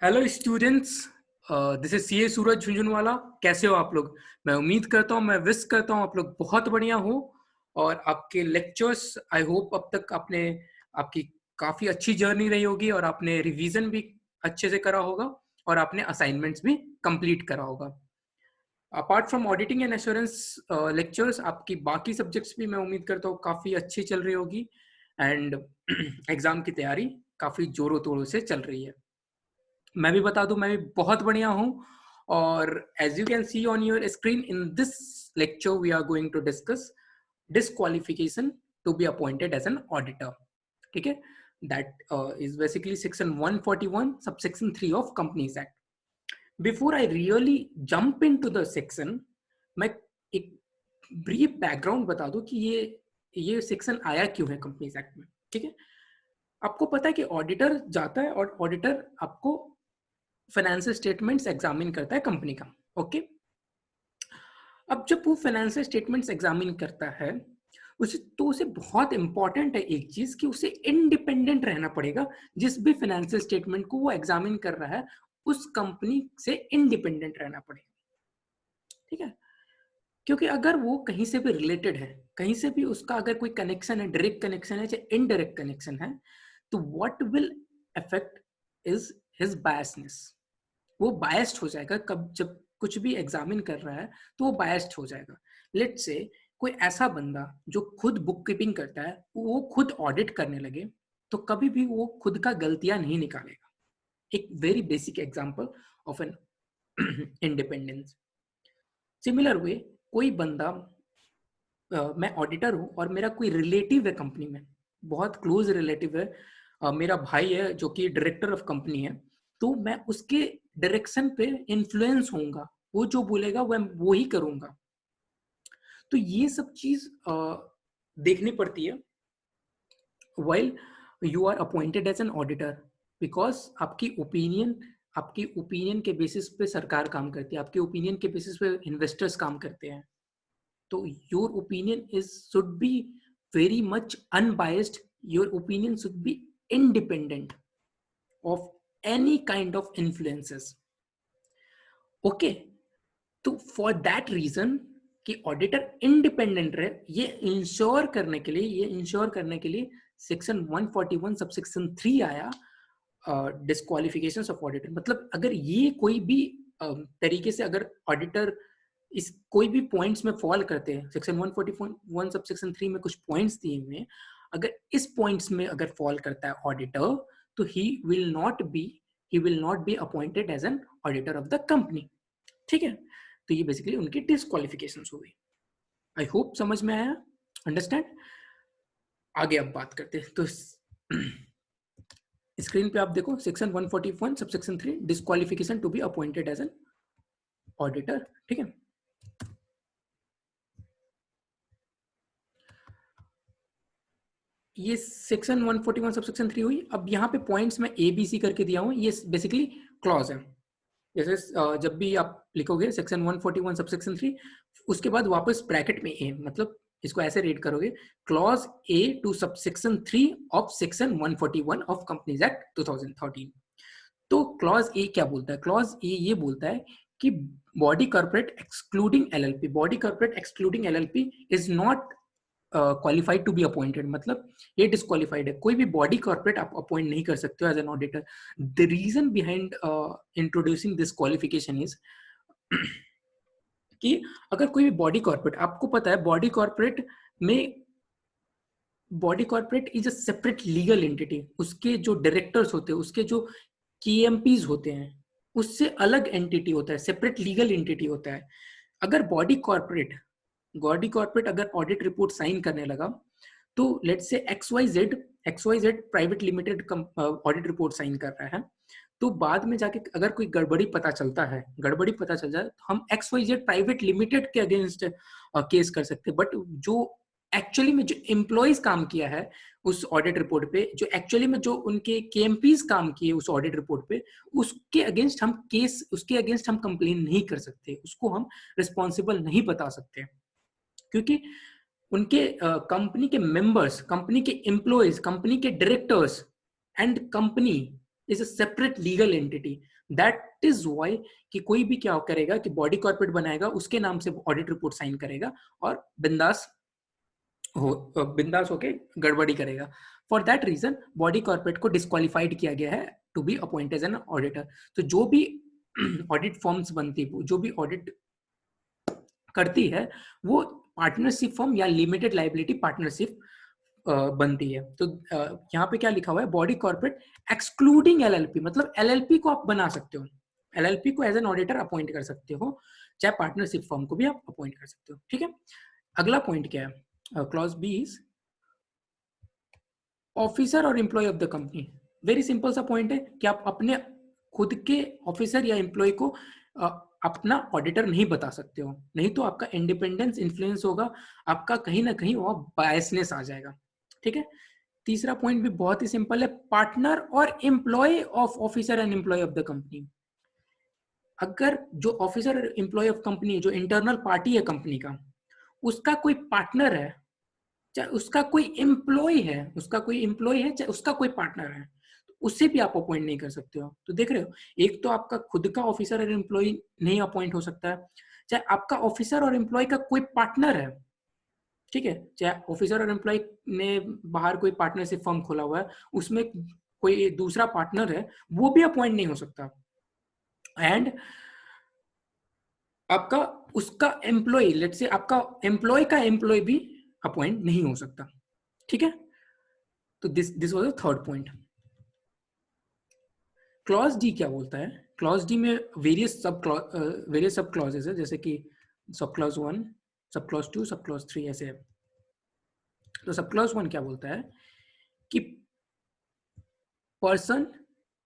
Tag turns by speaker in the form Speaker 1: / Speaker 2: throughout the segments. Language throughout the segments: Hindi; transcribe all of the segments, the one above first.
Speaker 1: Hello students, this is CA Suraj Jhunjhunwala. कैसे हो आप लोग? मैं उम्मीद करता हूँ, मैं विश करता हूँ आप लोग बहुत बढ़िया हो। और आपके लेक्चर्स आई होप अब तक आपकी काफ़ी अच्छी जर्नी रही होगी और आपने रिवीजन भी अच्छे से करा होगा और आपने असाइनमेंट्स भी कंप्लीट करा होगा। Apart from auditing and assurance lectures, आपकी बाकी सब्जेक्ट्स भी मैं उम्मीद करता हूँ काफ़ी अच्छी चल रही होगी एंड एग्ज़ाम की तैयारी काफ़ी ज़ोरों तोड़ों से चल रही है। मैं भी बता दूं, मैं भी बहुत बढ़िया हूं। और as you can see on your screen, in this lecture we are going to discuss disqualification to be appointed as an auditor. ठीक है, that is basically section 141 subsection 3 of companies act. Before I really jump in to the section, मैं एक ब्रीफ बैकग्राउंड बता दूं कि ये सेक्शन आया क्यों है कंपनीज एक्ट में। ठीक है, आपको पता है कि ऑडिटर जाता है और ऑडिटर आपको फाइनेंशियल स्टेटमेंट्स एग्जामिन करता है कंपनी का। ओके, अब जब वो फाइनेंशियल स्टेटमेंट्स एग्जामिन करता है उसे बहुत इंपॉर्टेंट है एक चीज कि उसे इंडिपेंडेंट रहना पड़ेगा। जिस भी फाइनेंशियल स्टेटमेंट को वो एग्जामिन कर रहा है उस कंपनी से इंडिपेंडेंट रहना पड़ेगा। ठीक है, क्योंकि अगर वो कहीं से भी रिलेटेड है, कहीं से भी उसका अगर कोई कनेक्शन है, डायरेक्ट कनेक्शन है या इनडायरेक्ट कनेक्शन है, तो what will affect is his biasness. वो बायस्ड हो जाएगा। कब जब कुछ भी एग्जामिन कर रहा है तो वो बायस्ड हो जाएगा। लेट्स से कोई ऐसा बंदा जो खुद बुक कीपिंग करता है वो खुद ऑडिट करने लगे तो कभी भी वो खुद का गलतियां नहीं निकालेगा। एक very basic example of an independence. Similar way, कोई बंदा मैं ऑडिटर हूँ और मेरा कोई रिलेटिव है कंपनी में, बहुत क्लोज रिलेटिव है, मेरा भाई है जो कि डायरेक्टर ऑफ कंपनी है, तो मैं उसके डायरेक्शन पे इन्फ्लुएंस होऊंगा। वो जो बोलेगा वो ही करूंगा। तो ये सब चीज देखनी पड़ती है while you are appointed as an auditor, because आपकी ओपिनियन के बेसिस पे सरकार काम करती है, आपके ओपिनियन के बेसिस पे इन्वेस्टर्स काम करते हैं। तो your opinion is should be very much unbiased, your opinion should be independent of any kind of influences. Okay, तो फॉर दैट रीजन कि ऑडिटर इंडिपेंडेंट रहे, ये इंश्योर करने के लिए सेक्शन 141 सबसेक्शन 3 आया, डिस्क्वालिफिकेशन ऑफ ऑडिटर। मतलब अगर ये कोई भी तरीके से अगर ऑडिटर इस कोई भी पॉइंट्स में फॉल करते हैं, सेक्शन 141 सबसेक्शन 3 में कुछ पॉइंट्स दिए हुए हैं, अगर इस पॉइंट्स में अगर फॉल करता है ऑडिटर, तो he will not be appointed as an auditor of the company. ठीक है, तो ये बेसिकली उनकी डिस्क्वालिफिकेशन हो गई। आई होप समझ में आया, अंडरस्टैंड। आगे अब बात करते हैं। तो स्क्रीन पे आप देखो section 141 subsection 3 disqualification to be appointed as an auditor. ठीक है, ये सेक्शन 141 सबसेक्शन 3 हुई। अब यहाँ पे पॉइंट्स में ए बी सी करके दिया हूँ, ये बेसिकली क्लॉज है। जैसे जब भी आप लिखोगे सेक्शन 141 सबसेक्शन 3, उसके बाद वापस ब्रैकेट में ए, मतलब इसको ऐसे रीड करोगे, clause A to subsection 3 of section 141 of companies act 2013। तो क्लॉज ए क्या बोलता है? क्लॉज ए ये बोलता है कि body corporate excluding LLP, body corporate excluding LLP is not qualified to be appointed. मतलब ये डिस्क्वालिफाइड है, कोई भी बॉडी कॉर्पोरेट आप अपॉइंट नहीं कर सकते हो as an auditor. The reason behind introducing this qualification is कि अगर कोई भी बॉडी कॉर्पोरेट, आपको पता है body corporate is a separate legal entity. उसके जो डायरेक्टर्स होते हैं, उसके जो केएमपीज होते हैं, उससे अलग एंटिटी होता है, सेपरेट लीगल एंटिटी होता है। अगर बॉडी कॉर्पोरेट अगर ऑडिट रिपोर्ट साइन करने लगा, तो let's say X Y Z private limited audit report sign कर रहा है, तो बाद में जाके अगर कोई गड़बड़ी पता चल जाए तो हम X Y Z private limited के अगेंस्ट केस कर सकते हैं। बट जो एक्चुअली में जो एम्प्लॉयज काम किया है उस ऑडिट रिपोर्ट पे, जो एक्चुअली में जो उनके केएमपीज काम किए उस ऑडिट रिपोर्ट पे, उसके अगेंस्ट हम कंप्लेन नहीं कर सकते, उसको हम रिस्पॉन्सिबल नहीं बता सकते, क्योंकि उनके कंपनी के मेंबर्स, कंपनी के एम्प्लॉयज, कंपनी के directors and company is a separate legal entity. That is why कि कोई भी क्या करेगा कि बॉडी कॉर्पोरेट बनाएगा, उसके नाम से ऑडिट रिपोर्ट साइन करेगा और बिंदास होके गड़बड़ी करेगा. For that reason body corporate को डिस्क्वालिफाइड किया गया है to be appointed as an auditor. तो जो भी ऑडिट फर्म्स बनती है, जो भी ऑडिट करती है, वो पार्टनरशिप फर्म या लिमिटेड लाइबिलिटी पार्टनरशिप बनती है. तो यहाँ पे क्या लिखा हुआ है, बॉडी कॉर्पोरेट एक्सक्लूडिंग एलएलपी, मतलब एलएलपी को आप बना सकते हो, एलएलपी को एज एन ऑडिटर अपॉइंट कर सकते हो, चाहे पार्टनरशिप फर्म को भी आप अपॉइंट कर सकते हो. ठीक है, अगला पॉइंट क्या है, क्लॉज बी इज ऑफिसर और employee of the company. Very simple सा पॉइंट है कि आप अपने खुद के ऑफिसर या एम्प्लॉय को अपना ऑडिटर नहीं बता सकते हो, नहीं तो आपका इंडिपेंडेंस इन्फ्लुएंस होगा, आपका कहीं ना कहीं वो बायसनेस आ जाएगा. ठीक है, तीसरा पॉइंट भी बहुत ही सिंपल है, पार्टनर और employee of officer and employee of the company. अगर जो ऑफिसर और एम्प्लॉय ऑफ कंपनी, जो इंटरनल पार्टी है कंपनी का, उसका कोई पार्टनर है, चाहे उसका कोई एम्प्लॉय है, चाहे उसका कोई पार्टनर है, तो उससे भी आप अपॉइंट नहीं कर सकते हो. तो देख रहे हो, एक तो आपका खुद का ऑफिसर और एम्प्लॉय नहीं अपॉइंट हो सकता है, चाहे आपका ऑफिसर और एम्प्लॉय का कोई पार्टनर है. ठीक है, चाहे ऑफिसर और एम्प्लॉय ने बाहर कोई पार्टनरशिप फर्म खोला हुआ है, उसमें कोई दूसरा पार्टनर है, वो भी अपॉइंट नहीं हो सकता. एंड आपका उसका एम्प्लॉय, लेट से आपका एम्प्लॉय का एम्प्लॉय भी अपॉइंट नहीं हो सकता. ठीक है, तो this was the third point. Clause D क्या बोलता है, क्लॉज डी में वेरियस सब क्लॉजेस है, जैसे कि sub clause 1, sub clause 2, sub clause 3 ऐसे है. तो सब क्लॉज 1 क्या बोलता है कि पर्सन,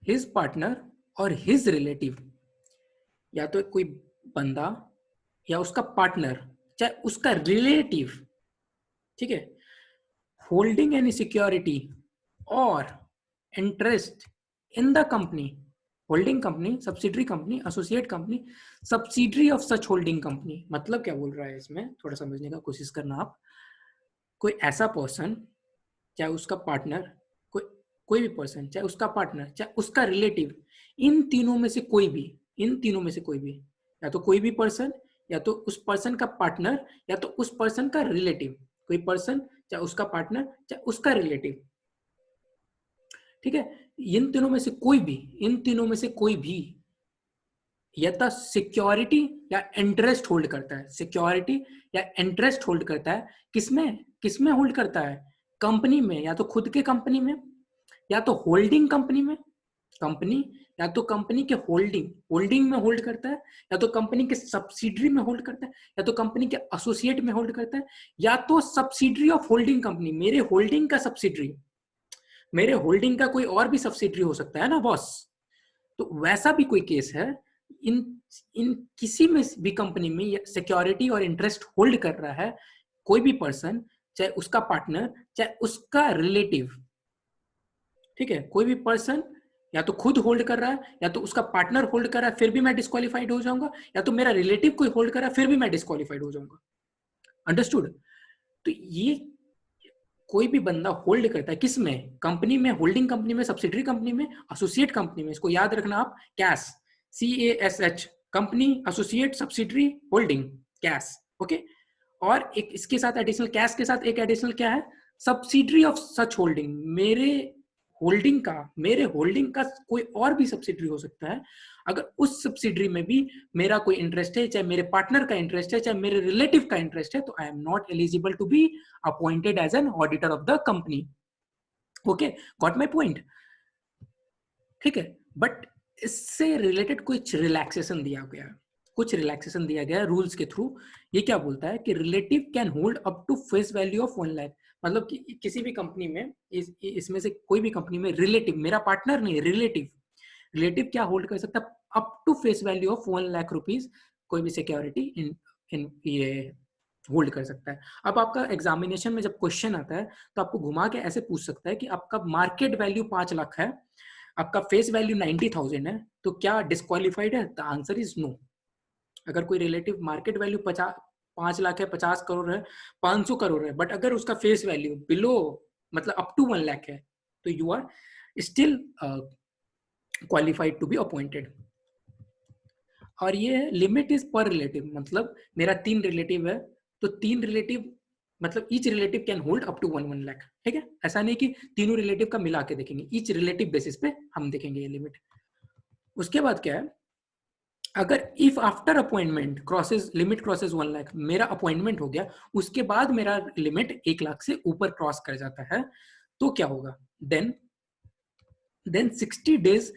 Speaker 1: हिज पार्टनर और हिज रिलेटिव, या तो कोई बंदा या उसका पार्टनर, चाहे उसका रिलेटिव, ठीक है, होल्डिंग एनी सिक्योरिटी और interest in the company, holding company, subsidiary company, associate company, subsidiary of such holding company. मतलब क्या बोल रहा है इसमें, थोड़ा समझने का कोशिश करना आप. कोई ऐसा पर्सन, चाहे उसका पार्टनर, कोई कोई भी पर्सन, चाहे उसका पार्टनर, चाहे उसका रिलेटिव, इन तीनों में से कोई भी, इन तीनों में से कोई भी, या तो कोई भी पर्सन, या तो उस पर्सन का पार्टनर, या तो उस पर्सन का रिलेटिव, कोई पर्सन, चाहे उसका पार्टनर, चाहे उसका रिलेटिव. ठीक है, इन तीनों में से कोई भी, इन तीनों में से कोई भी या तो सिक्योरिटी या इंटरेस्ट होल्ड करता है, सिक्योरिटी या इंटरेस्ट होल्ड करता है, किसमें किसमें होल्ड करता है, कंपनी में, या तो खुद के कंपनी में, या तो होल्डिंग कंपनी में, कंपनी, या तो कंपनी के होल्डिंग होल्डिंग में होल्ड करता है, या तो कंपनी के सब्सिडरी में होल्ड करता है, या तो कंपनी के एसोसिएट में होल्ड करता है, या तो सब्सिडरी ऑफ होल्डिंग कंपनी, मेरे होल्डिंग का सब्सिडरी, मेरे होल्डिंग का कोई और भी सब्सिडरी हो सकता है ना बॉस. तो वैसा भी कोई केस है, इन इन किसी में भी कंपनी में सिक्योरिटी और इंटरेस्ट होल्ड कर रहा है कोई भी पर्सन, चाहे उसका पार्टनर, चाहे उसका रिलेटिव. ठीक है, कोई भी पर्सन या तो खुद होल्ड कर रहा है, या तो उसका पार्टनर होल्ड कर रहा है, फिर भी मैं डिस्क्वालीफाइड हो जाऊंगा, या तो मेरा रिलेटिव कोई होल्ड कर रहा है, फिर भी मैं डिस्क्वालीफाइड हो जाऊंगा. अंडरस्टूड. तो ये कोई भी बंदा होल्ड करता है किस में, कंपनी में, होल्डिंग कंपनी में, सब्सिडरी कंपनी में, एसोसिएट कंपनी में. इसको याद रखना आप, cash, CASH, company, associate, subsidiary, holding, cash. Okay, और एक इसके साथ एडिशनल, कैश के साथ एक एडिशनल क्या है, सब्सिडरी ऑफ सच होल्डिंग, मेरे होल्डिंग का कोई और भी सब्सिडरी हो सकता है. अगर उस सब्सिडरी में भी मेरा कोई इंटरेस्ट है, चाहे मेरे पार्टनर का इंटरेस्ट है, चाहे मेरे रिलेटिव का इंटरेस्ट है, तो I am not eligible to be appointed as an auditor of the company. Okay, got my point. ठीक है, बट इससे रिलेटेड कुछ रिलैक्सेशन दिया गया है, कुछ रिलैक्सेशन दिया गया है रूल्स के थ्रू. ये क्या बोलता है कि relative can hold up to face value of 1 lakh. मतलब कि किसी भी कंपनी में, इसमें से कोई भी कंपनी में रिलेटिव, मेरा पार्टनर नहीं, रिलेटिव, रिलेटिव क्या होल्ड कर सकता है, up to face value of 1 lakh rupees कोई भी सिक्योरिटी इन ये होल्ड कर सकता है. अब आपका एग्जामिनेशन में जब क्वेश्चन आता है, तो आपको घुमा के ऐसे पूछ सकता है कि आपका मार्केट वैल्यू 5 लाख है, आपका फेस वैल्यू 90,000 है, तो क्या डिस्क्वालीफाइड है? The answer is no. अगर कोई रिलेटिव मार्केट वैल्यू 5 लाख है, 50 करोड़ है, 500 करोड़ है, बट अगर उसका फेस वैल्यू बिलो, मतलब अप टू 1 लाख है, तो you are still qualified to be appointed. और ये लिमिट इज पर रिलेटिव, मतलब मेरा 3 रिलेटिव है तो 3 रिलेटिव मतलब each relative can hold up to 1 lakh. ठीक है, ऐसा नहीं कि तीनों रिलेटिव का मिला के देखेंगे, ईच रिलेटिव बेसिस पे हम देखेंगे ये लिमिट। उसके बाद क्या है, अगर if after appointment crosses limit crosses 1 lakh, मेरा अपॉइंटमेंट हो गया उसके बाद मेरा लिमिट 1 लाख से ऊपर क्रॉस कर जाता है, तो क्या होगा, then 60 days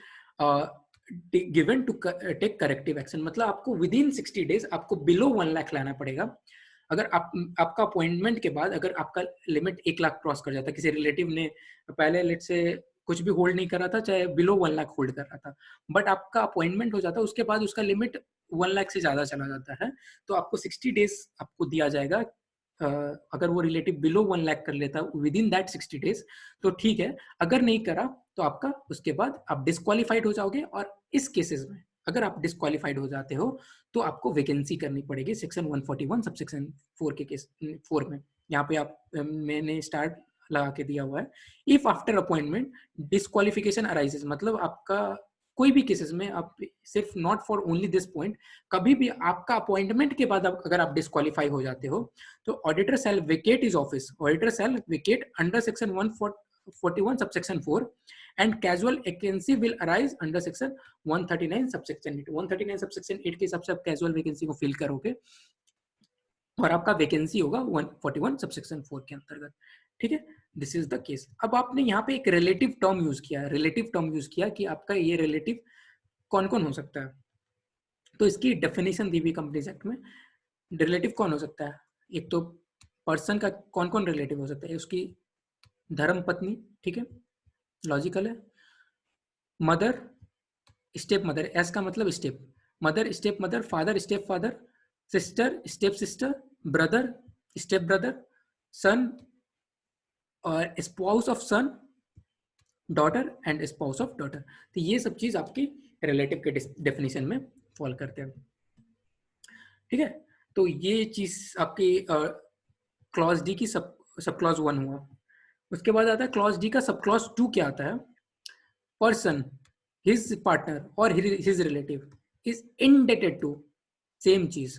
Speaker 1: given to take corrective action. मतलब आपको विद इन 60 days आपको बिलो 1 लाख लाना पड़ेगा। अगर आपका अपॉइंटमेंट के बाद अगर आपका लिमिट 1 लाख क्रॉस कर जाता है, किसी रिलेटिव ने पहले लेट से कुछ भी होल्ड नहीं कर रहा था, चाहे बिलो 1 लाख होल्ड कर रहा था, बट आपका अपॉइंटमेंट हो जाता है उसके बाद उसका लिमिट 1 लाख से ज्यादा चला जाता है, तो आपको 60 days आपको दिया जाएगा। अगर वो रिलेटिव बिलो 1 लाख कर लेता विद इन दैट 60 days तो ठीक है, अगर नहीं करा तो आपका उसके बाद आप डिस्क्वालीफाइड हो जाओगे। और इस केसेस में अगर आप डिस्क्वालीफाइड हो जाते हो तो आपको वैकेंसी करनी पड़ेगी सेक्शन 141 सब सेक्शन 4 के केस 4 में। यहाँ पे आप मैंने स्टार्ट लगा के दिया हुआ है, if after appointment disqualification arises, मतलब आपका कोई भी केसेस में आप सिर्फ not for only this point, कभी भी आपका अपॉइंटमेंट के बाद अगर आप डिस्क्वालीफाई हो जाते हो तो auditor shall vacate his office, auditor shall vacate under section 141 subsection 4 and casual vacancy will arise under section 139 subsection 8। 139 subsection 8 के हिसाब से आप कैजुअल वैकेंसी को फिल करोगे और आपका वैकेंसी होगा 141 सबसेक्शन 4 के अंतर्गत। ठीक है, दिस इज द केस। अब आपने यहाँ पे एक रिलेटिव टर्म यूज किया है, रिलेटिव टर्म यूज किया कि आपका ये रिलेटिव कौन कौन हो सकता है। तो इसकी डेफिनेशन दी हुई कंपनीज एक्ट में, रिलेटिव कौन हो सकता है, एक तो पर्सन का कौन कौन रिलेटिव हो सकता है, उसकी धर्म पत्नी, ठीक है, लॉजिकल है, मदर, स्टेप मदर, एस का मतलब step mother, step mother, father, step father, sister, step sister, brother, step brother, son और spouse of son, daughter and spouse of daughter. तो ये सब चीज आपकी रिलेटिव के डेफिनेशन में फॉल करते हैं। ठीक है, तो ये चीज आपकी क्लॉज डी की सब क्लॉज 1 हुआ। उसके बाद आता है क्लॉज डी का सब क्लॉज 2 क्या आता है, पर्सन, हिज पार्टनर और his relative is indebted to, same चीज,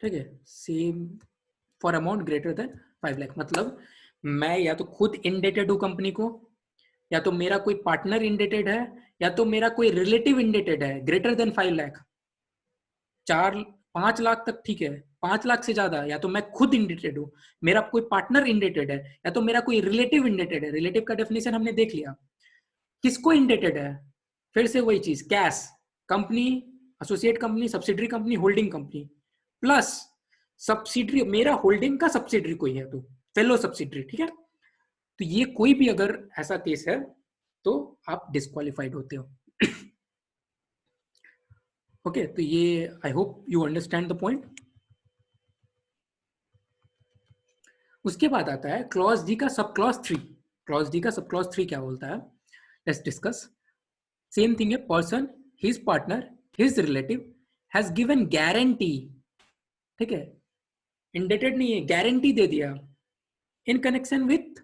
Speaker 1: ठीक है, same for amount greater than 5 lakh. मतलब मैं या तो खुद इंडेटेड हूं कंपनी को, या तो मेरा कोई पार्टनर इंडेटेड है, या तो मेरा कोई रिलेटिव इंडेटेड है ग्रेटर देन 5 लाख। 5 लाख तक ठीक है, 5 लाख से ज्यादा या तो मैं खुद इंडेटेड हूं, मेरा कोई पार्टनर इंडेटेड है, या तो मेरा कोई रिलेटिव इंडेटेड है। रिलेटिव का डेफिनेशन हमने देख लिया, किसको इंडेटेड है, फिर से वही चीज, cash, company, associate company, subsidiary company, holding company, plus subsidiary, मेरा होल्डिंग का सब्सिडरी कोई है तो फेलो सब्सिडरी। ठीक है, तो ये कोई भी अगर ऐसा केस है तो आप डिस्क्वालिफाइड होते हो। ओके, तो ये आई hope you understand the point. उसके बाद आता है क्लॉज डी का सब क्लॉज 3। क्लॉज डी का सब क्लॉज 3 क्या बोलता है, लेट्स डिस्कस। सेम थिंग है, person, his partner, his relative has given guarantee, ठीक है, इंडेटेड नहीं है, गारंटी दे दिया in connection with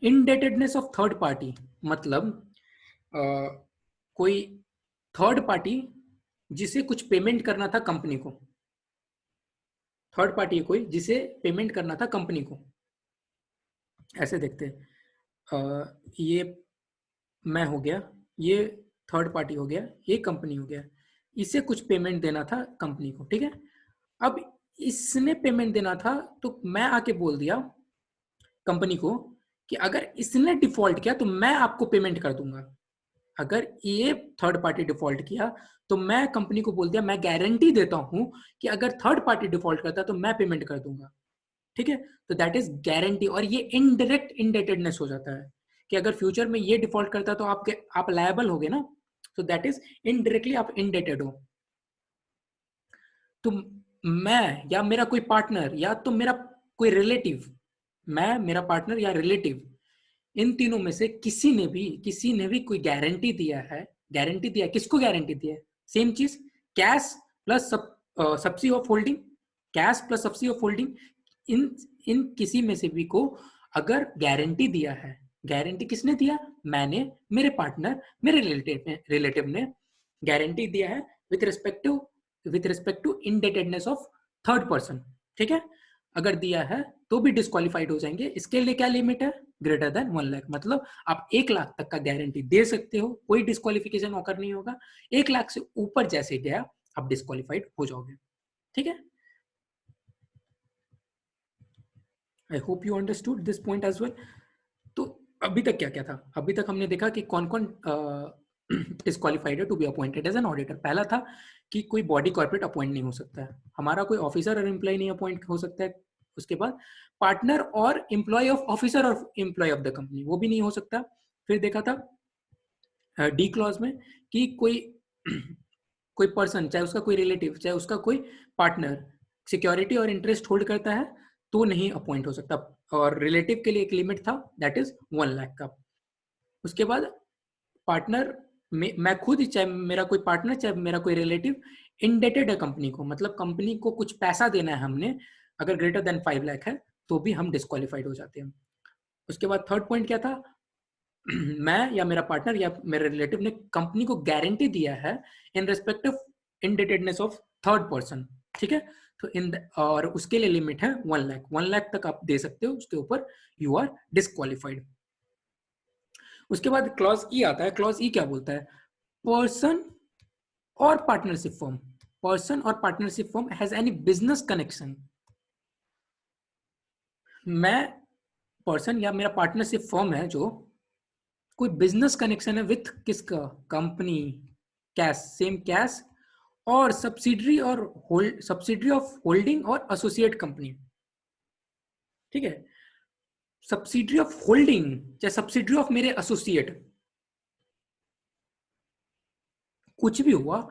Speaker 1: indebtedness of third party. मतलब कोई थर्ड पार्टी जिसे कुछ पेमेंट करना था कंपनी को, थर्ड पार्टी कोई जिसे पेमेंट करना था कंपनी को। ऐसे देखते हैं, ये मैं हो गया, ये थर्ड पार्टी हो गया, ये कंपनी हो गया, इसे कुछ पेमेंट देना था कंपनी को। ठीक है, अब इसने पेमेंट देना था तो मैं आके बोल दिया कंपनी को कि अगर इसने डिफॉल्ट किया तो मैं आपको पेमेंट कर दूंगा। अगर ये थर्ड पार्टी डिफॉल्ट किया तो मैं कंपनी को बोल दिया, मैं गारंटी देता हूं कि अगर थर्ड पार्टी डिफॉल्ट करता तो मैं पेमेंट कर दूंगा। ठीक है, तो दैट इज गारंटी। और ये इनडायरेक्ट इंडेटेडनेस हो जाता है कि अगर फ्यूचर में ये डिफॉल्ट करता तो आप लायबल हो गए ना, तो दैट इज इनडायरेक्टली आप इंडेटेड हो। तो मैं या मेरा कोई पार्टनर या तो मेरा कोई रिलेटिव, मैं, मेरा पार्टनर या रिलेटिव, इन तीनों में से किसी ने भी कोई गारंटी दिया है, गारंटी दिया, किसको गारंटी दिया है, सेम चीज, cash plus subsidy of holding, cash plus subsidy of holding, इन इन किसी में से भी को अगर गारंटी दिया है गारंटी किसने दिया? मैंने, मेरे पार्टनर, मेरे रिलेटिव ने गारंटी दिया है with respect to indebtedness of third person. ठीक है, अगर दिया है तो भी डिस्क्वालिफाइड हो जाएंगे। इसके लिए क्या लिमिट है? ग्रेटर देन 1 लाख, मतलब आप 1 लाख तक का गारंटी दे सकते हो, कोई डिस्क्वालिफिकेशन ऑकर नहीं होगा। 1 लाख से ऊपर जैसे गया आप डिस्क्वालिफाइड हो जाओगे। ठीक है, I hope you understood this point as well. तो अभी तक क्या क्या था? अभी तक हमने देखा कि कौन कौन डिस्क्वालिफाइड है to be appointed as an auditor. पहला था कि कोई बॉडी कॉर्पोरेट अपॉइंट नहीं हो सकता है, हमारा कोई ऑफिसर और एम्प्लॉय नहीं अपॉइंट हो सकता है। उसके बाद पार्टनर और एम्प्लॉय ऑफ ऑफिसर और एम्प्लॉय ऑफ द कंपनी, वो भी नहीं हो सकता। फिर देखा था डी क्लॉज में कि कोई कोई पर्सन, चाहे उसका कोई रिलेटिव, चाहे उसका कोई पार्टनर सिक्योरिटी और इंटरेस्ट होल्ड करता है तो नहीं अपॉइंट हो सकता। और रिलेटिव के लिए एक लिमिट था, दैट इज 1 लाख का। उसके बाद पार्टनर में मैं खुद ही, चाहे मेरा कोई पार्टनर चाहे मेरा कोई रिलेटिव इनडेटेड है कंपनी को, मतलब कंपनी को कुछ पैसा देना है हमने, अगर ग्रेटर देन 5 लाख है तो भी हम डिस्क्वालिफाइड हो जाते हैं। उसके बाद थर्ड पॉइंट क्या था? मैं या मेरा पार्टनर या मेरे रिलेटिव ने कंपनी को गारंटी दिया है in respect of indebtedness of third person. ठीक है, तो और उसके लिए लिमिट है 1 लाख। 1 लाख तक आप दे सकते हो, उसके ऊपर यू आर डिस्क्वालिफाइड। उसके बाद क्लॉज ई आता है। क्लॉज ई क्या बोलता है? पर्सन और पार्टनरशिप फर्म, पर्सन और partnership firm has any business connection. मैं पर्सन या मेरा पार्टनरशिप फर्म है जो कोई बिजनेस कनेक्शन है विथ किसका? कंपनी, कैश, सेम कैश, और सब्सिडरी और होल्ड, सब्सिडरी ऑफ होल्डिंग और एसोसिएट कंपनी। ठीक है, सब्सिडरी ऑफ होल्डिंग चाहे सब्सिडरी ऑफ मेरे एसोसिएट, कुछ भी हुआ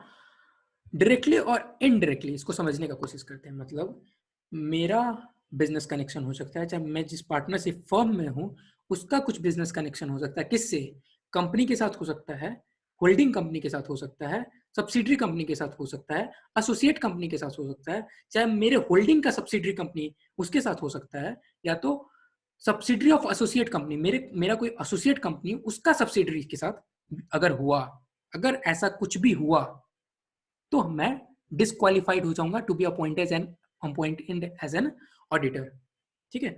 Speaker 1: डायरेक्टली और इनडायरेक्टली, इसको समझने का कोशिश करते हैं। मतलब मेरा बिजनेस कनेक्शन हो सकता है, चाहे मैं जिस पार्टनरशिप फर्म में हूं उसका कुछ बिजनेस कनेक्शन हो सकता है। किससे? कंपनी के साथ हो सकता है, होल्डिंग कंपनी के साथ हो सकता है, सब्सिडरी कंपनी के साथ हो सकता है, एसोसिएट कंपनी के साथ हो सकता है, चाहे मेरे होल्डिंग का सब्सिडरी कंपनी उसके साथ हो सकता है, या तो सब्सिडरी ऑफ एसोसिएट कंपनी, मेरा कोई एसोसिएट कंपनी उसका सब्सिडरी के साथ अगर हुआ, अगर ऐसा कुछ भी हुआ तो मैं डिस्क्वालिफाइड हो जाऊंगा to be appointed as an auditor. ठीक है,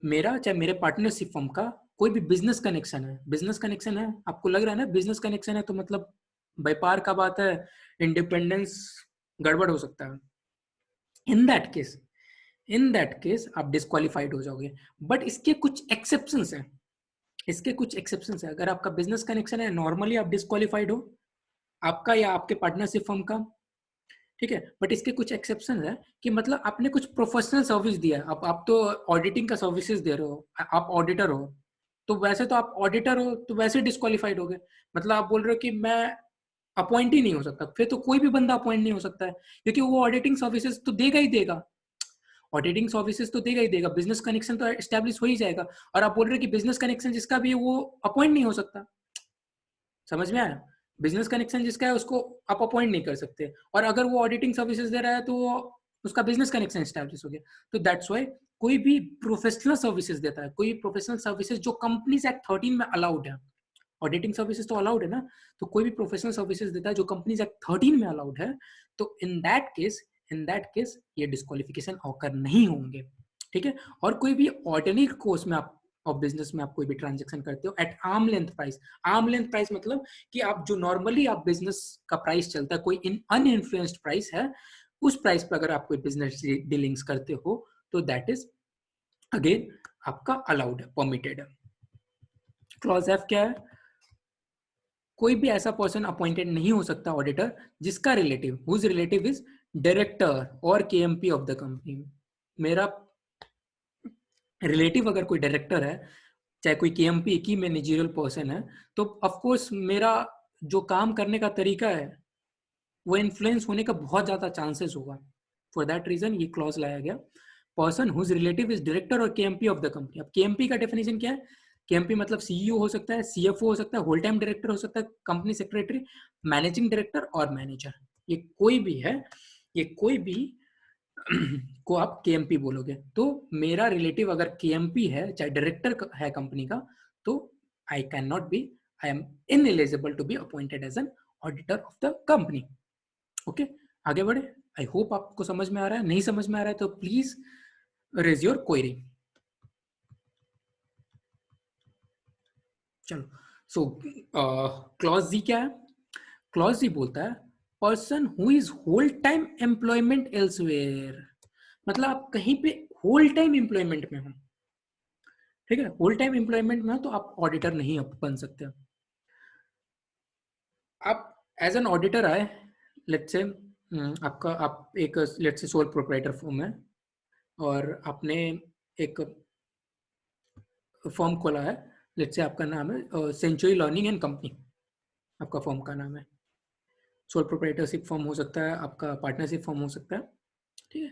Speaker 1: मेरा चाहे मेरे पार्टनरशिप फर्म का कोई भी बिजनेस कनेक्शन है, बिजनेस कनेक्शन है, आपको लग रहा है ना बिजनेस कनेक्शन है तो मतलब व्यापार का बात है, इंडिपेंडेंस गड़बड़ हो सकता है। In that case, in that case आप डिस्क्वालिफाइड हो जाओगे। बट इसके कुछ एक्सेप्शंस हैं, इसके कुछ एक्सेप्शंस है। अगर आपका बिजनेस कनेक्शन है नॉर्मली आप डिस्क्वालिफाइड हो, आपका या आपके पार्टनरशिप फर्म का। ठीक है, बट इसके कुछ एक्सेप्शन है कि मतलब आपने कुछ प्रोफेशनल सर्विस दिया है, आप तो ऑडिटिंग का सर्विसेज दे रहे हो, आप ऑडिटर हो, तो वैसे तो आप ऑडिटर हो तो वैसे डिस्क्वालिफाइड हो गए। मतलब आप बोल रहे हो कि मैं अपॉइंट ही नहीं हो सकता, फिर तो कोई भी बंदा अपॉइंट नहीं हो सकता है, क्योंकि वो ऑडिटिंग सर्विसेज तो देगा ही देगा, ऑडिटिंग सर्विसेज तो देगा ही देगा, बिजनेस कनेक्शन तो एस्टेब्लिश हो ही जाएगा। और आप बोल रहे हो कि बिजनेस कनेक्शन जिसका भी है वो अपॉइंट नहीं हो सकता। समझ में आया? बिजनेस कनेक्शन जिसका है उसको आप अपॉइंट नहीं कर सकते, और अगर वो ऑडिटिंग सर्विसेज दे रहा है तो उसका बिजनेस कनेक्शन एस्टैब्लिश हो गया। तो दैट्स वाई कोई भी प्रोफेशनल सर्विसेज देता है, कोई प्रोफेशनल सर्विसेज जो कंपनीज एक्ट 13 में अलाउड है, ऑडिटिंग सर्विसेज तो अलाउड है ना, तो कोई भी प्रोफेशनल सर्विसेज देता है जो कंपनीज एक्ट 13 में अलाउड है, तो इन दैट केस ये डिस्क्वालिफिकेशन ऑकर नहीं होंगे। ठीक है, और कोई भी ऑर्डिनरी कोर्स में आप और बिजनेस में आप कोई भी ट्रांजेक्शन करते हो at arm length price, arm length price मतलब कि आप जो नॉर्मली आप बिजनेस का प्राइस चलता है, कोई अनइन्फ्लुएंस्ड प्राइस है, उस प्राइस पर अगर आप कोई बिजनेस डीलिंग्स करते हो तो दैट इज अगेन आपका अलाउड है, परमिटेड है। क्लॉज एफ क्या है? कोई भी ऐसा पर्सन अपॉइंटेड नहीं हो सकता ऑडिटर जिसका relative, whose relative is director और केएमपी ऑफ द कंपनी। मेरा रिलेटिव अगर कोई डायरेक्टर है, चाहे कोई केएमपी की मैनेजरियल पर्सन है, तो ऑफ कोर्स मेरा जो काम करने का तरीका है वो इन्फ्लुएंस होने का बहुत ज्यादा चांसेस होगा। फॉर दैट रीजन ये क्लॉज लाया गया, person whose relative is director और केएमपी ऑफ द कंपनी। अब केएमपी का डेफिनेशन क्या है? केएमपी मतलब सीईओ हो सकता है, सीएफओ हो सकता है, होल टाइम डायरेक्टर हो सकता है, कंपनी सेक्रेटरी, मैनेजिंग डायरेक्टर और मैनेजर। ये कोई भी है, ये कोई भी को आप केएमपी बोलोगे। तो मेरा रिलेटिव अगर केएमपी है, चाहे डायरेक्टर है कंपनी का, तो I can not be, I am ineligible to be appointed as an auditor of the company. Okay, आगे बढ़े। आई होप आपको समझ में आ रहा है। नहीं समझ में आ रहा है तो प्लीज रेज योर क्वेरी। चलो, सो क्लॉज जी क्या है? क्लॉज जी बोलता है person who is whole time employment elsewhere, मतलब आप कहीं पे होल टाइम एम्प्लॉयमेंट में हो, ठीक है, होल टाइम एम्प्लॉयमेंट में हो तो आप ऑडिटर नहीं बन सकते। आप एज एन ऑडिटर आए, लेट्स से आपका, आप एक let's say sole proprietor firm है और आपने एक फर्म खोला है, लेट्स से आपका नाम है सेंचुरी लर्निंग एंड कंपनी, आपका फर्म का नाम है। सोल प्रोप्राइटरशिप फर्म हो सकता है, आपका पार्टनरशिप फर्म हो सकता है, ठीक है।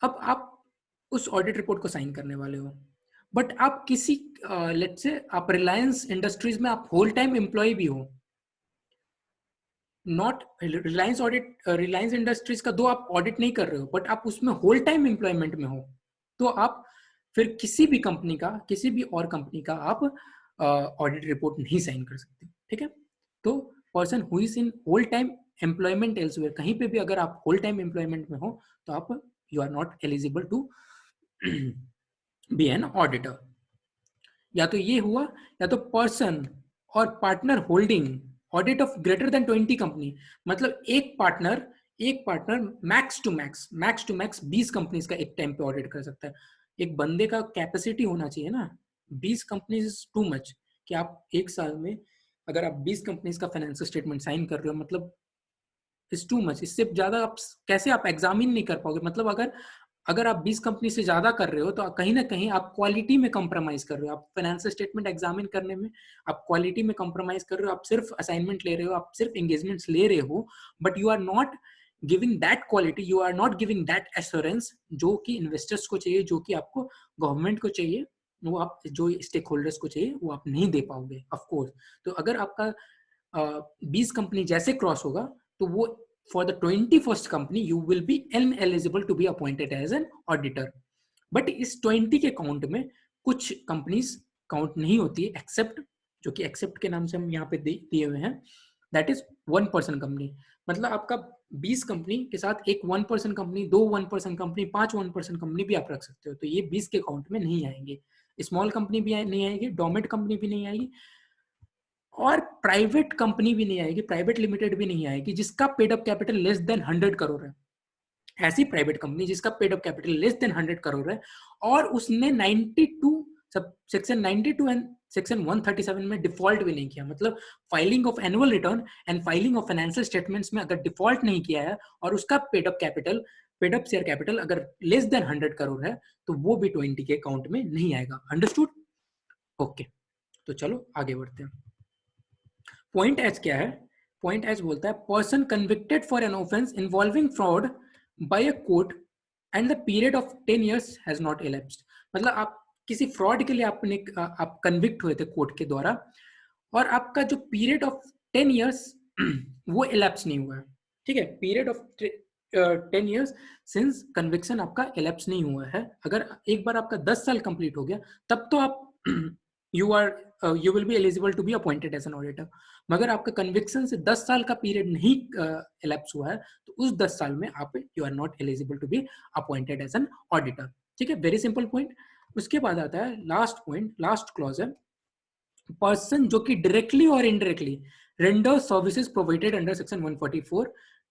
Speaker 1: अब आप उस ऑडिट रिपोर्ट को साइन करने वाले हो, बट आप किसी लेट्स से आप रिलायंस इंडस्ट्रीज में आप होल टाइम एम्प्लॉय भी हो, not Reliance audit, Reliance industries का दो आप ऑडिट नहीं कर रहे हो बट आप उसमें होल टाइम एम्प्लॉयमेंट में हो, तो आप फिर किसी भी कंपनी का, किसी भी और कंपनी का आप ऑडिट रिपोर्ट नहीं साइन कर सकते, ठीक है। तो person who is in whole time employment elsewhere, कहीं पे भी अगर आप होल टाइम एम्प्लॉयमेंट में हो तो आप you are not eligible to be an auditor. या तो ये हुआ, या तो पर्सन और partner holding audit of greater than 20 company, मतलब एक partner max to max 20 companies का एक टाइम पे ऑडिट कर सकता है। एक बंदे का कैपेसिटी होना चाहिए ना, 20 कंपनीज इज टू मच, कि आप एक साल में अगर आप 20 कंपनीज का फाइनेंशियल स्टेटमेंट साइन कर रहे हो, मतलब इज टू मच। इससे ज्यादा आप कैसे आप एग्जामिन नहीं कर पाओगे, मतलब अगर अगर आप 20 कंपनी से ज्यादा कर रहे हो तो कहीं ना कहीं आप क्वालिटी में कंप्रोमाइज कर रहे हो। आप फाइनेंशियल स्टेटमेंट एग्जामिन करने में आप क्वालिटी में कंप्रोमाइज कर रहे हो, आप सिर्फ असाइनमेंट ले रहे हो, आप सिर्फ एंगेजमेंट्स ले रहे हो, but you are not giving that quality, you are not giving that assurance जो कि इन्वेस्टर्स को चाहिए, जो कि आपको गवर्नमेंट को चाहिए, वो आप जो स्टेक होल्डर्स को चाहिए वो आप नहीं दे पाओगे ऑफकोर्स। तो अगर आपका 20 कंपनी जैसे क्रॉस होगा तो वो for the 21st company you will be ineligible to be appointed as an auditor। But इस 20 के काउंट में कुछ कंपनीज काउंट नहीं होती है, एक्सेप्ट, जो कि एक्सेप्ट के नाम से हम यहाँ पे दिए हुए हैं, दैट इज 1% कंपनी। मतलब आपका 20 कंपनी के साथ एक 1% कंपनी, 2 1% कंपनी, 5 1% कंपनी भी आप रख सकते हो, तो ये 20 के काउंट में नहीं आएंगे। स्मॉल कंपनी भी नहीं आएगी, डोमेट कंपनी भी नहीं आएगी, और प्राइवेट कंपनी भी नहीं आएगी, प्राइवेट लिमिटेड भी नहीं आएगी जिसका paid up capital less than 100 crore है। ऐसी प्राइवेट कंपनी जिसका paid up capital less than 100 crore है और उसने 92 सब सेक्शन 92 एंड सेक्शन 137 में डिफॉल्ट भी नहीं किया, मतलब filing of annual return and filing of financial statements में अगर डिफॉल्ट नहीं किया है और उसका पेड अप शेयर कैपिटल अगर लेस देन 100 करोड़ है तो वो भी 20 के अकाउंट में नहीं आएगा। अंडरस्टूड? ओके, तो चलो आगे बढ़ते हैं। पॉइंट एच क्या है? पॉइंट एच बोलता है person convicted for an offence involving fraud bye a court and the period of 10 years has not elapsed। मतलब आप किसी फ्रॉड के लिए आप कन्विक्ट हुए थे कोर्ट के द्वारा और आपका जो पीरियड ऑफ 10 years वो elapse नहीं हुआ है, ठीक है। Period of 10 years since conviction आपका elapse नहीं हुआ है। अगर एक बार आपका 10 साल कंप्लीट हो गया तब तो आप you will be eligible to be appointed as an auditor. मगर आपका कन्विक्शन से 10 साल का पीरियड नहीं elapse हुआ है तो उस 10 साल में आप you are not eligible to be appointed as an auditor, ठीक है। Very simple point. उसके बाद आता है लास्ट पॉइंट, लास्ट क्लॉज है पर्सन जो कि डायरेक्टली और indirectly render services provided under section 144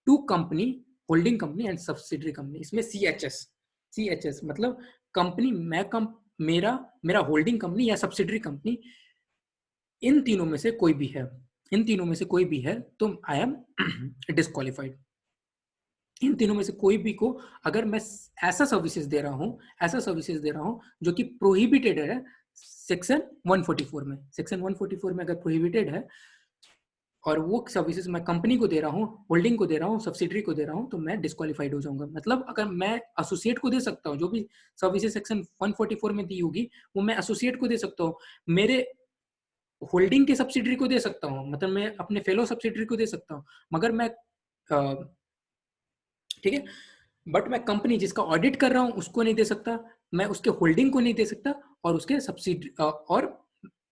Speaker 1: to company, holding company and subsidiary company. इसमें सीएचएस मतलब कंपनी, मेरा मेरा होल्डिंग कंपनी या सब्सिडरी कंपनी, इन तीनों में से कोई भी है, इन तीनों में से कोई भी है तो आई एम डिस्क्वालिफाइड। इन तीनों में से कोई भी को अगर मैं ऐसा सर्विसेज दे रहा हूं, ऐसा सर्विसेज दे रहा हूं जो कि प्रोहिबिटेड है सेक्शन 144 में, सेक्शन 144 में अगर प्रोहिबिटेड है और वो सर्विसेज मैं कंपनी को दे रहा हूँ, होल्डिंग को दे रहा हूँ, सब्सिडरी को दे रहा हूँ, तो मैं डिस्क्वालिफाइड हो जाऊंगा। मतलब अगर मैं एसोसिएट को दे सकता हूँ, जो भी सर्विसेज सेक्शन 144 में दी होगी वो मैं एसोसिएट को दे सकता हूँ, मेरे होल्डिंग के सब्सिडरी को दे सकता हूँ, मतलब मैं अपने फेलो सब्सिडरी को दे सकता हूँ, मगर मैं ठीक है, बट मैं कंपनी जिसका ऑडिट कर रहा हूँ उसको नहीं दे सकता, मैं उसके होल्डिंग को नहीं दे सकता और उसके सब्सिडी और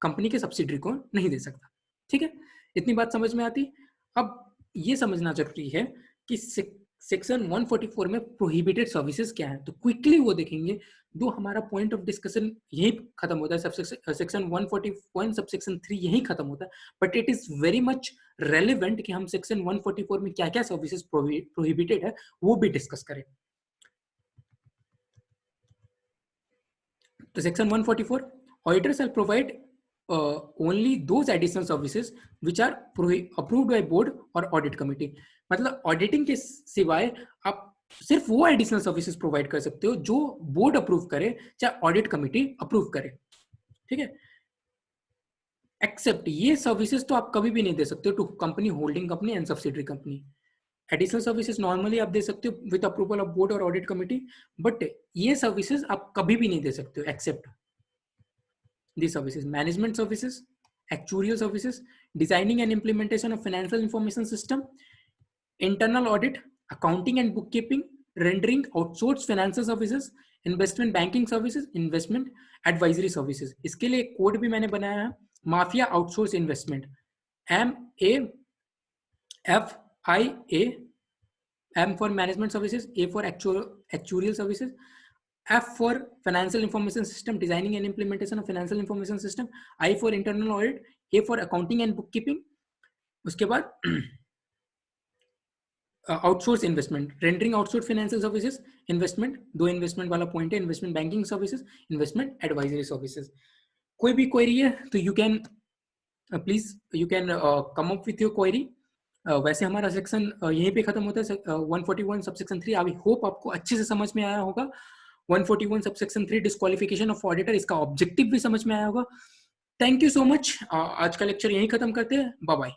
Speaker 1: कंपनी के सब्सिडरी को नहीं दे सकता। ठीक है, इतनी बात समझ में आती। अब ये समझना जरूरी है कि सेक्शन 144 में प्रोहिबिटेड सर्विसेज क्या है, तो क्विकली वो देखेंगे। दो हमारा पॉइंट ऑफ डिस्कशन यही खत्म होता है, सेक्शन 141 सबसेक्शन 3 यही खत्म होता है, but it is very much relevant कि हम सेक्शन 144 में क्या क्या सर्विसेज प्रोहिबिटेड है वो भी डिस्कस करें। तो section 144, auditor shall provide only those additional services which are approved by board और ऑडिट कमिटी। मतलब ऑडिटिंग के सिवाय आप सिर्फ वो एडिशनल सर्विसेज प्रोवाइड कर सकते हो जो बोर्ड अप्रूव करे, चाहे ऑडिट कमिटी अप्रूव करे। ठीक है, एक्सेप्ट ये सर्विसेज तो आप कभी भी नहीं दे सकते हो to company, holding company and subsidiary company. Additional services normally आप दे सकते हो विद अप्रूवल ऑफ बोर्ड और ऑडिट कमिटी, बट ये सर्विसेज आप कभी भी नहीं दे सकते हो except these services: management services, actuarial services, designing and implementation of financial information system, internal audit, accounting and bookkeeping, rendering outsourced financial services, investment banking services, investment advisory services। इसके लिए कोड भी मैंने बनाया है, mafia outsource investment, MAFIA, M for management services, A for actuarial services, F for financial information system, designing and implementation of financial information system, I for internal audit, A for accounting and bookkeeping। उसके बाद outsource investment, rendering outsource financial services, investment, दो इन्वेस्टमेंट वाला पॉइंट है, investment banking services, investment advisory services. कोई भी क्वेरी है तो you can please you can come up with your query. वैसे हमारा सेक्शन यहीं पे खत्म होता है, 141 सबसेक्शन 3। आई होप आपको अच्छे से समझ में आया होगा। 141 सबसेक्शन 3 डिस्क्वालिफिकेशन ऑफ ऑडिटर, इसका ऑब्जेक्टिव भी समझ में आया होगा। Thank you so much. आज का लेक्चर यहीं खत्म करते हैं। Bye bye.